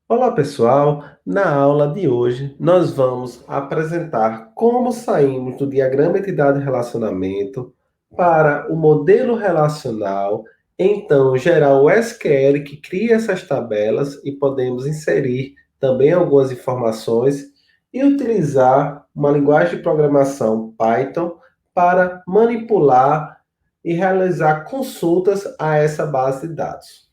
Olá, pessoal! Na aula de hoje, nós vamos apresentar como saímos do diagrama entidade-relacionamento para o modelo relacional, então gerar o SQL que cria essas tabelas e podemos inserir também algumas informações e utilizar uma linguagem de programação Python para manipular e realizar consultas a essa base de dados.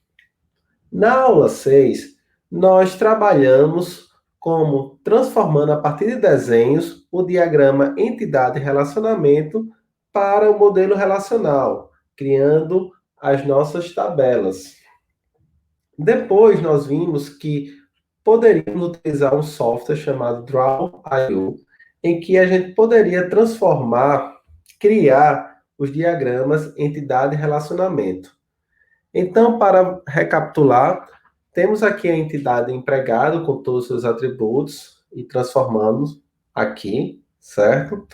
Na aula 6, nós trabalhamos como transformando a partir de desenhos o diagrama entidade-relacionamento para o modelo relacional, criando as nossas tabelas. Depois nós vimos que poderíamos utilizar um software chamado Draw.io, em que a gente poderia transformar, criar os diagramas entidade-relacionamento. Então, para recapitular, temos aqui a entidade empregado com todos os seus atributos e transformamos aqui, certo?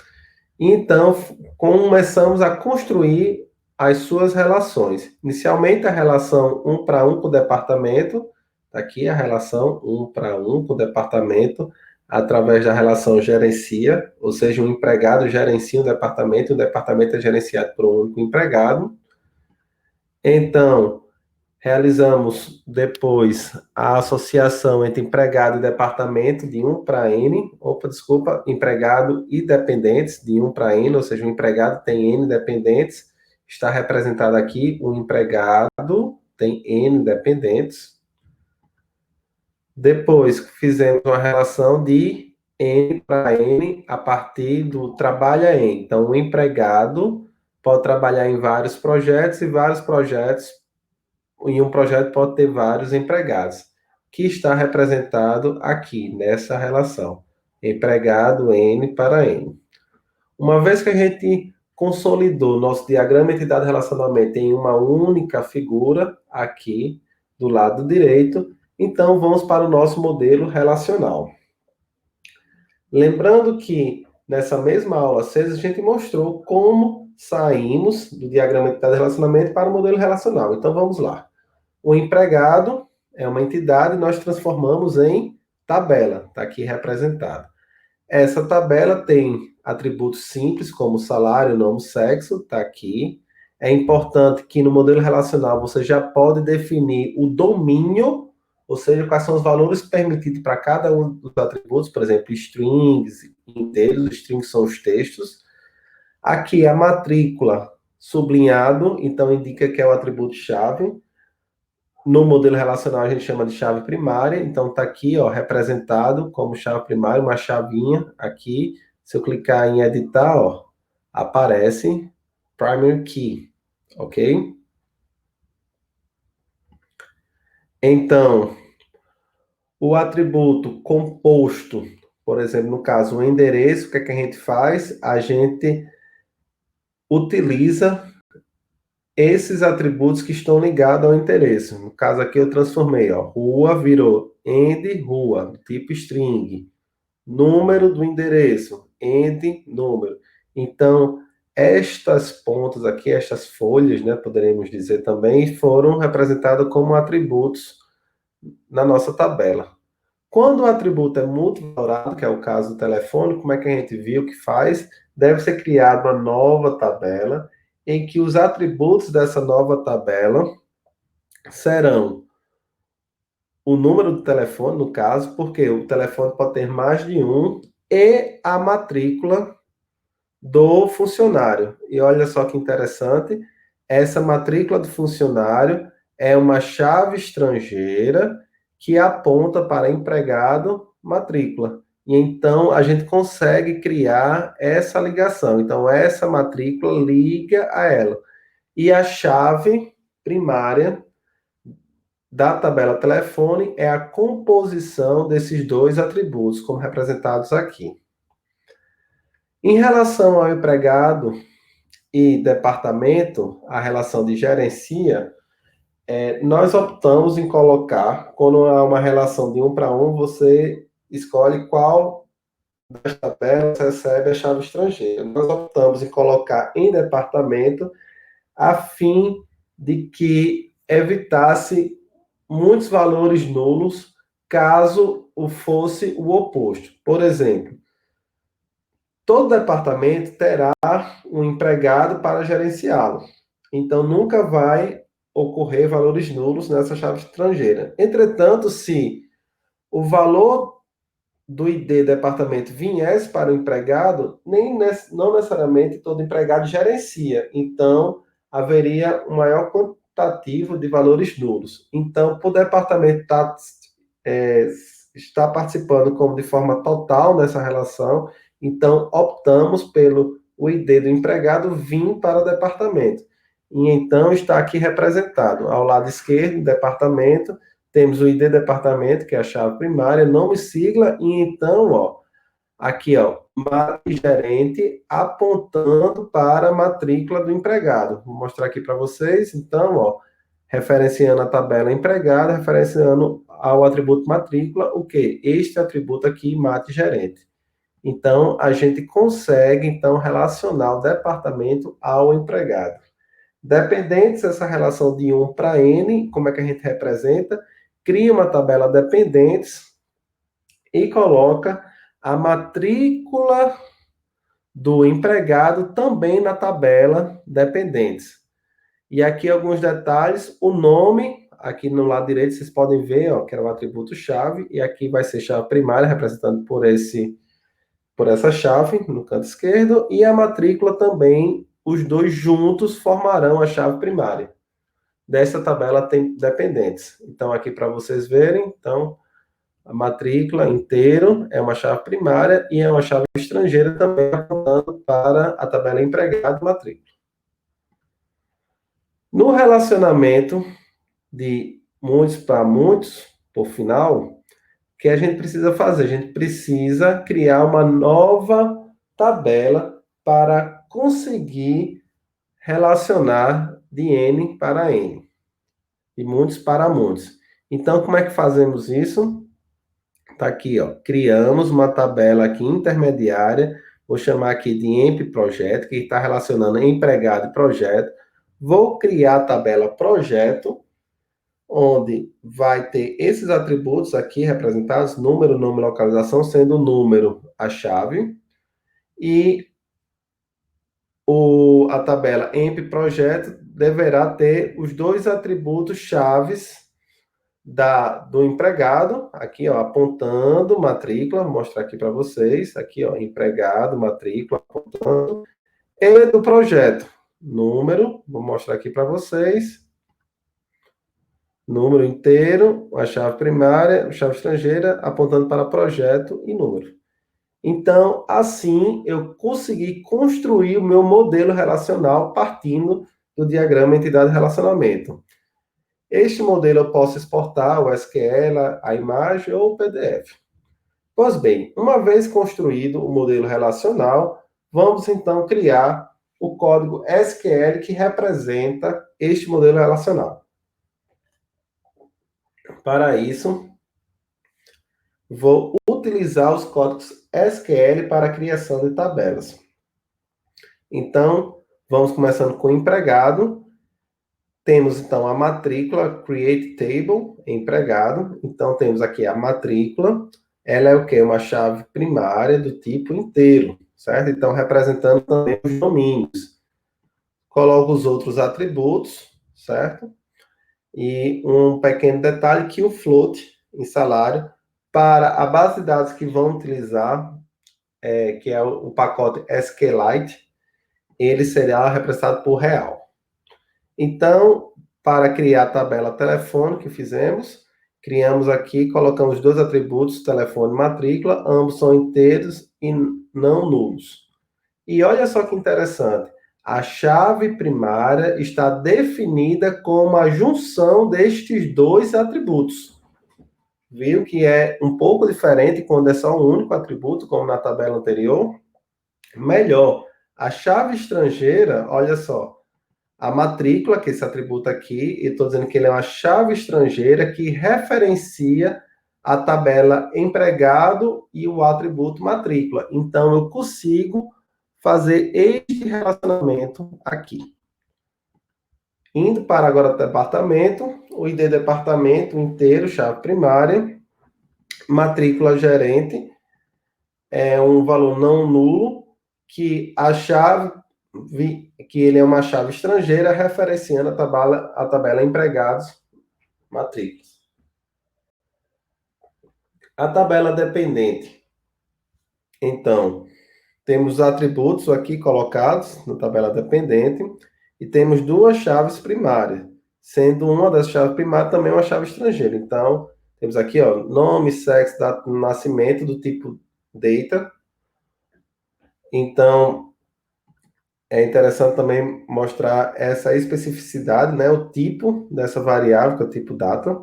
Então, começamos a construir as suas relações. Inicialmente, a relação 1 para 1 com o departamento, tá aqui a relação 1 para 1 com o departamento, através da relação gerencia, ou seja, um empregado gerencia um departamento, e o departamento é gerenciado por um único empregado. Então, realizamos depois a associação entre empregado e departamento de 1 para N, empregado e dependentes de 1 para N, ou seja, o empregado tem N dependentes, está representado aqui, o empregado tem N dependentes. Depois fizemos uma relação de N para N a partir do trabalha em. Então, o empregado pode trabalhar em vários projetos e vários projetos em um projeto pode ter vários empregados, que está representado aqui nessa relação. Empregado N para N. Uma vez que a gente consolidou nosso diagrama entidade-relacionamento em uma única figura, aqui do lado direito, então vamos para o nosso modelo relacional. Lembrando que nessa mesma aula 6 a gente mostrou como saímos do diagrama entidade-relacionamento para o modelo relacional. Então vamos lá. O empregado é uma entidade, nós transformamos em tabela, está aqui representado. Essa tabela tem atributos simples, como salário, nome, sexo, está aqui. É importante que no modelo relacional você já pode definir o domínio, ou seja, quais são os valores permitidos para cada um dos atributos, por exemplo, strings, inteiros, strings são os textos. Aqui a matrícula sublinhado, então indica que é o atributo-chave. No modelo relacional a gente chama de chave primária, então está aqui, ó, representado como chave primária, uma chavinha aqui. Se eu clicar em editar, ó, aparece primary key, ok? Então, o atributo composto, por exemplo, no caso, o endereço, o que é que a gente faz? A gente utiliza esses atributos que estão ligados ao endereço. No caso aqui eu transformei, ó, rua virou end rua, tipo string. Número do endereço, end número. Então, estas pontas aqui, estas folhas, né, poderíamos dizer também, foram representadas como atributos na nossa tabela. Quando o atributo é multivalorado, que é o caso do telefone, como é que a gente viu que faz? Deve ser criada uma nova tabela, em que os atributos dessa nova tabela serão o número do telefone, no caso, porque o telefone pode ter mais de um, e a matrícula do funcionário. E olha só que interessante, essa matrícula do funcionário é uma chave estrangeira que aponta para empregado matrícula. E então a gente consegue criar essa ligação. Então essa matrícula liga a ela. E a chave primária da tabela telefone é a composição desses dois atributos, como representados aqui. Em relação ao empregado e departamento, a relação de gerencia, nós optamos em colocar, quando há uma relação de 1 para 1, você escolhe qual das tabelas recebe a chave estrangeira. Nós optamos em colocar em departamento, a fim de que evitasse muitos valores nulos caso fosse o oposto. Por exemplo, todo departamento terá um empregado para gerenciá-lo. Então, nunca vai ocorrer valores nulos nessa chave estrangeira. Entretanto, se o valor do ID departamento viesse para o empregado, não necessariamente todo empregado gerencia. Então, haveria um maior quantitativo de valores nulos. Então, para o departamento estar participando como de forma total nessa relação, então optamos pelo o ID do empregado vir para o departamento. E então está aqui representado. Ao lado esquerdo, departamento, temos o ID departamento, que é a chave primária, nome, sigla, e então, ó, aqui, ó, gerente apontando para a matrícula do empregado. Vou mostrar aqui para vocês. Então, ó, referenciando a tabela empregado, referenciando ao atributo matrícula, o quê? Este atributo aqui, mate gerente. Então, a gente consegue, então, relacionar o departamento ao empregado. Dependentes, essa relação de 1 para N, como é que a gente representa? Cria uma tabela dependentes e coloca a matrícula do empregado também na tabela dependentes. E aqui alguns detalhes, o nome, aqui no lado direito vocês podem ver, ó, que era o atributo chave, e aqui vai ser chave primária, representando por essa chave no canto esquerdo, e a matrícula também, os dois juntos formarão a chave primária. Dessa tabela tem dependentes. Então, aqui para vocês verem, então, a matrícula inteiro é uma chave primária e é uma chave estrangeira também apontando para a tabela empregado e matrícula. No relacionamento de muitos para muitos, por final, o que a gente precisa fazer? A gente precisa criar uma nova tabela para conseguir relacionar de N para N, de muitos para muitos. Então, como é que fazemos isso? Tá aqui, ó. Criamos uma tabela aqui intermediária. Vou chamar aqui de EMP projeto, que está relacionando empregado e projeto. Vou criar a tabela projeto, onde vai ter esses atributos aqui representados, número, nome, localização, sendo o número a chave. E a tabela EMP projeto deverá ter os dois atributos chaves do empregado, aqui, ó, apontando matrícula, vou mostrar aqui para vocês, aqui, ó, empregado, matrícula, apontando, e do projeto, número, vou mostrar aqui para vocês, número inteiro, a chave primária, a chave estrangeira, apontando para projeto e número. Então, assim, eu consegui construir o meu modelo relacional partindo do diagrama entidade-relacionamento. Este modelo eu posso exportar o SQL, a imagem ou o PDF. Pois bem, uma vez construído o modelo relacional, vamos então criar o código SQL que representa este modelo relacional. Para isso, vou utilizar os códigos SQL para a criação de tabelas. Então, vamos começando com o empregado. Temos, então, a matrícula, create table, empregado. Então, temos aqui a matrícula. Ela é o quê? Uma chave primária do tipo inteiro, certo? Então, representando também os domínios. Coloco os outros atributos, certo? E um pequeno detalhe que o float em salário, para a base de dados que vão utilizar, que é o pacote SQLite, ele será representado por real. Então, para criar a tabela telefone que fizemos, criamos aqui, colocamos dois atributos, telefone e matrícula, ambos são inteiros e não nulos. E olha só que interessante, a chave primária está definida como a junção destes dois atributos. Viu que é um pouco diferente quando é só um único atributo, como na tabela anterior? Melhor, a chave estrangeira, olha só, a matrícula, que é esse atributo aqui, e estou dizendo que ele é uma chave estrangeira que referencia a tabela empregado e o atributo matrícula. Então, eu consigo fazer este relacionamento aqui. Indo para agora o departamento, o ID departamento inteiro, chave primária, Matrícula gerente é um valor não nulo que a chave que ele é uma chave estrangeira referenciando a tabela empregados matrículas. A tabela dependente. Então, temos atributos aqui colocados na tabela dependente e temos duas chaves primárias, sendo uma das chaves primárias também uma chave estrangeira. Então, temos aqui, ó, nome, sexo, data de nascimento do tipo data. Então, é interessante também mostrar essa especificidade, né, o tipo dessa variável, que é o tipo data.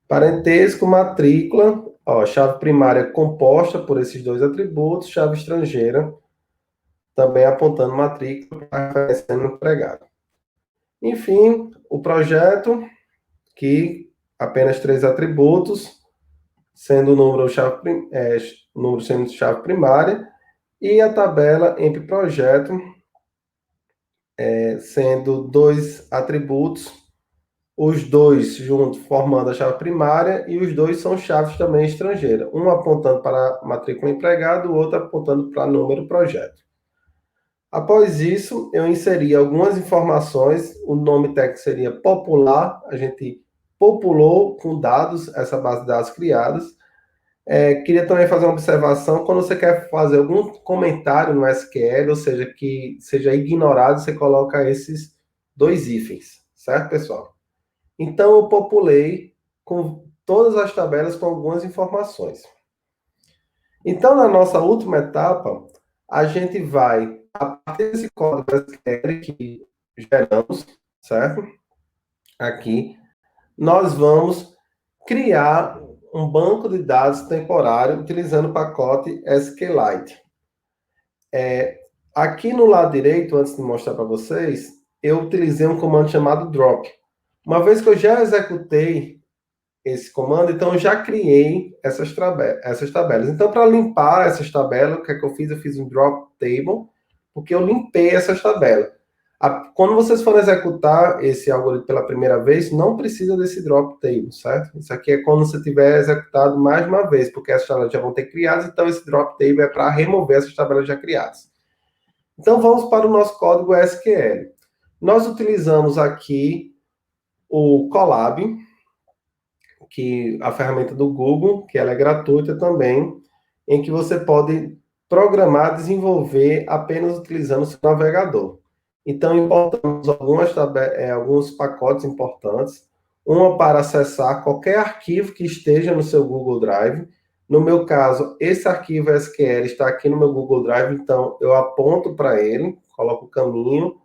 Parentesco, matrícula, ó, chave primária composta por esses dois atributos, chave estrangeira, também apontando matrícula para referenciando empregado. Enfim, o projeto, que apenas três atributos, sendo o número sendo chave primária, e a tabela entre projeto, sendo dois atributos, os dois juntos formando a chave primária, e os dois são chaves também estrangeiras, um apontando para matrícula empregado, o outro apontando para número projeto. Após isso, eu inseri algumas informações, o nome técnico seria popular, a gente populou com dados essa base de dados criadas. Queria também fazer uma observação, quando você quer fazer algum comentário no SQL, ou seja, que seja ignorado, você coloca esses dois hífens, certo, pessoal? Então, eu populei com todas as tabelas com algumas informações. Então, na nossa última etapa, a gente vai, a partir desse código SQL que geramos, certo? Aqui, nós vamos criar um banco de dados temporário utilizando o pacote SQLite. Aqui no lado direito, antes de mostrar para vocês, eu utilizei um comando chamado drop. Uma vez que eu já executei esse comando, então eu já criei essas tabelas. Então, para limpar essas tabelas, o que é que eu fiz? Eu fiz um drop table, porque eu limpei essas tabelas. Quando vocês forem executar esse algoritmo pela primeira vez, não precisa desse drop table, certo? Isso aqui é quando você tiver executado mais uma vez, porque essas tabelas já vão ter criadas, então esse drop table é para remover essas tabelas já criadas. Então, vamos para o nosso código SQL. Nós utilizamos aqui o Colab, que a ferramenta do Google, que ela é gratuita também, em que você pode programar, desenvolver apenas utilizando o seu navegador. Então, importamos alguns pacotes importantes, uma para acessar qualquer arquivo que esteja no seu Google Drive. No meu caso, esse arquivo SQL está aqui no meu Google Drive, então eu aponto para ele, coloco o caminho,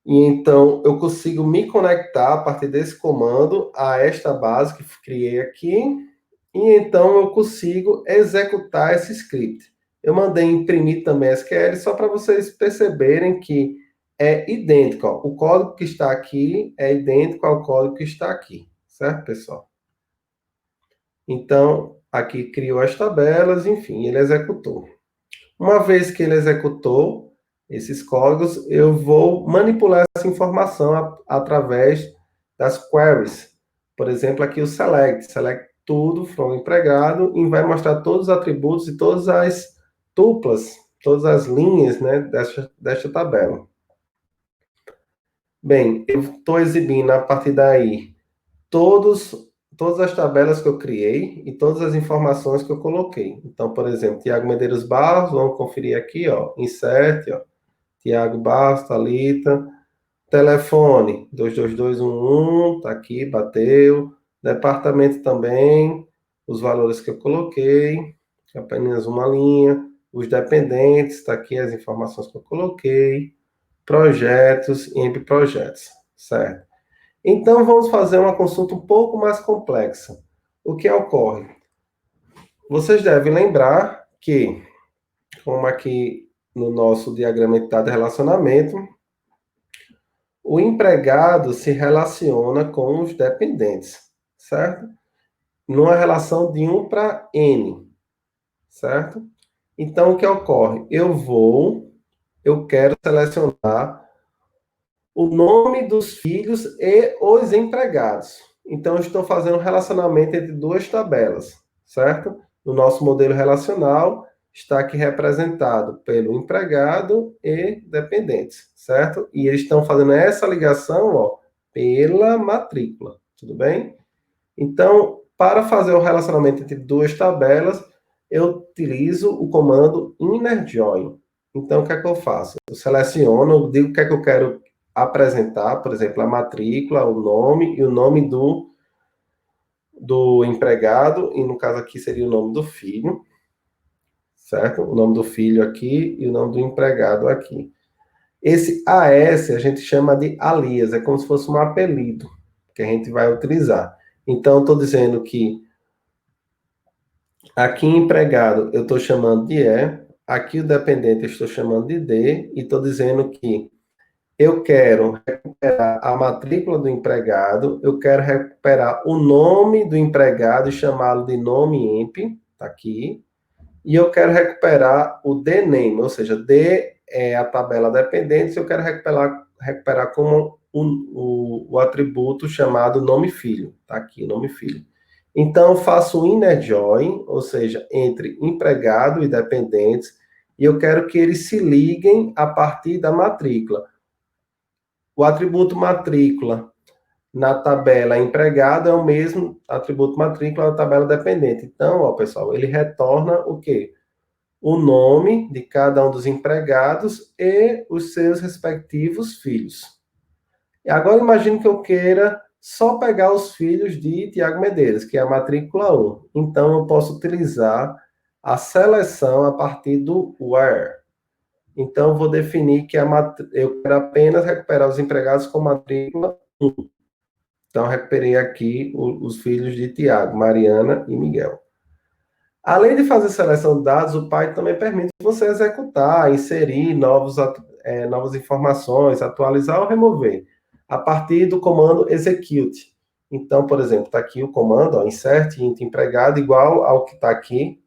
e então eu consigo me conectar a partir desse comando a esta base que criei aqui, e então eu consigo executar esse script. Eu mandei imprimir também SQL só para vocês perceberem que é idêntico. Ó. O código que está aqui é idêntico ao código que está aqui, certo, pessoal? Então, aqui criou as tabelas, enfim, ele executou. Uma vez que ele executou esses códigos, eu vou manipular essa informação através das queries. Por exemplo, aqui o select tudo from empregado e vai mostrar todos os atributos e todas as tuplas, todas as linhas, né, desta tabela. Bem, eu estou exibindo a partir daí todas as tabelas que eu criei e todas as informações que eu coloquei. Então, por exemplo, Tiago Medeiros Barros, vamos conferir aqui, ó, insert, ó, Tiago Barros, Thalita, telefone, 22211, tá aqui, bateu, departamento também, os valores que eu coloquei, apenas uma linha, os dependentes, tá aqui as informações que eu coloquei, projetos e entre projetos, certo? Então, vamos fazer uma consulta um pouco mais complexa. O que ocorre? Vocês devem lembrar que, como aqui no nosso diagrama de relacionamento, o empregado se relaciona com os dependentes, certo? Numa relação de 1 para N, certo? Então, o que ocorre? Eu quero selecionar o nome dos filhos e os empregados. Então, eu estou fazendo um relacionamento entre duas tabelas, certo? No nosso modelo relacional, está aqui representado pelo empregado e dependentes, certo? E eles estão fazendo essa ligação, ó, pela matrícula, tudo bem? Então, para fazer o relacionamento entre duas tabelas, eu utilizo o comando inner join. Então, o que é que eu faço? Eu seleciono, eu digo o que é que eu quero apresentar, por exemplo, a matrícula, o nome e o nome do empregado, e no caso aqui seria o nome do filho, certo? O nome do filho aqui e o nome do empregado aqui. Esse AS a gente chama de alias, é como se fosse um apelido que a gente vai utilizar. Então, estou dizendo que aqui empregado eu estou chamando de E, aqui o dependente eu estou chamando de D, e estou dizendo que eu quero recuperar a matrícula do empregado, eu quero recuperar o nome do empregado e chamá-lo de nome EMP, tá aqui, e eu quero recuperar o DNAME, ou seja, D é a tabela dependente, eu quero recuperar como o atributo chamado nome filho, tá aqui, nome filho. Então, eu faço o inner join, ou seja, entre empregado e dependentes, e eu quero que eles se liguem a partir da matrícula. O atributo matrícula na tabela empregado é o mesmo atributo matrícula na tabela dependente. Então, ó, pessoal, ele retorna o quê? O nome de cada um dos empregados e os seus respectivos filhos. E agora imagine que eu queira só pegar os filhos de Tiago Medeiros, que é a matrícula 1. Então, eu posso utilizar a seleção a partir do where. Então, eu vou definir que eu quero apenas recuperar os empregados com matrícula 1. Então, eu recuperei aqui os filhos de Tiago, Mariana e Miguel. Além de fazer seleção de dados, o Python também permite você executar, inserir novas informações, atualizar ou remover, a partir do comando execute. Então, por exemplo, está aqui o comando, ó, insert int empregado, igual ao que está aqui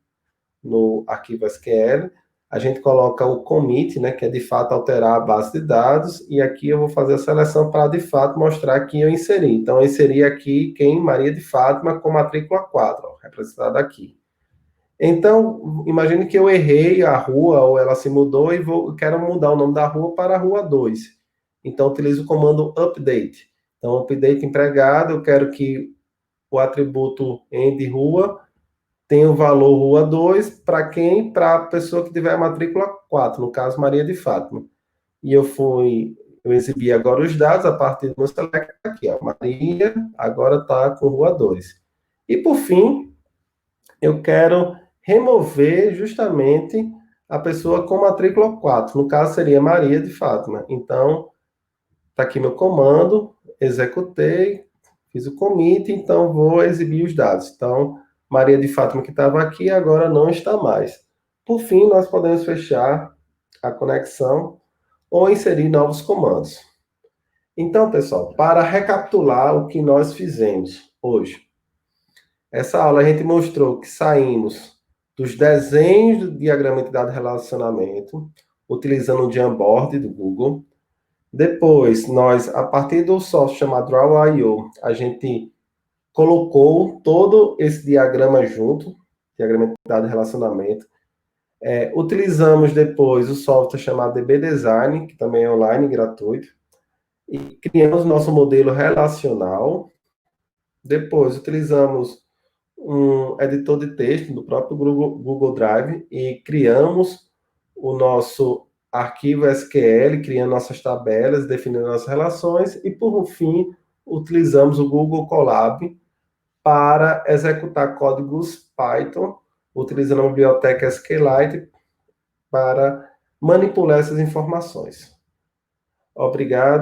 no arquivo SQL. A gente coloca o commit, né, que é de fato alterar a base de dados, e aqui eu vou fazer a seleção para de fato mostrar que eu inseri. Então, eu inseri aqui quem? Maria de Fátima com matrícula 4, ó, representada aqui. Então, imagine que eu errei a rua, ou ela se mudou, e quero mudar o nome da rua para a rua 2. Então, utilizo o comando update. Então, update empregado, eu quero que o atributo end rua tenha o valor rua 2 para quem? Para a pessoa que tiver a matrícula 4, no caso, Maria de Fátima. E eu exibi agora os dados a partir do meu select aqui, ó, Maria agora está com rua 2. E, por fim, eu quero remover justamente a pessoa com matrícula 4. No caso, seria Maria de Fátima. Então, está aqui meu comando, executei, fiz o commit, então vou exibir os dados. Então, Maria de Fátima que estava aqui, agora não está mais. Por fim, nós podemos fechar a conexão ou inserir novos comandos. Então, pessoal, para recapitular o que nós fizemos hoje. Essa aula a gente mostrou que saímos dos desenhos do diagrama de dado relacionamento, utilizando o Jamboard do Google. Depois, nós, a partir do software chamado Draw.io, a gente colocou todo esse diagrama junto, diagrama de dado relacionamento. Utilizamos depois o software chamado DB Design, que também é online, gratuito, e criamos nosso modelo relacional. Depois, utilizamos um editor de texto do próprio Google Drive e criamos o nosso arquivo SQL, criando nossas tabelas, definindo nossas relações e, por fim, utilizamos o Google Colab para executar códigos Python, utilizando a biblioteca SQLite para manipular essas informações. Obrigado.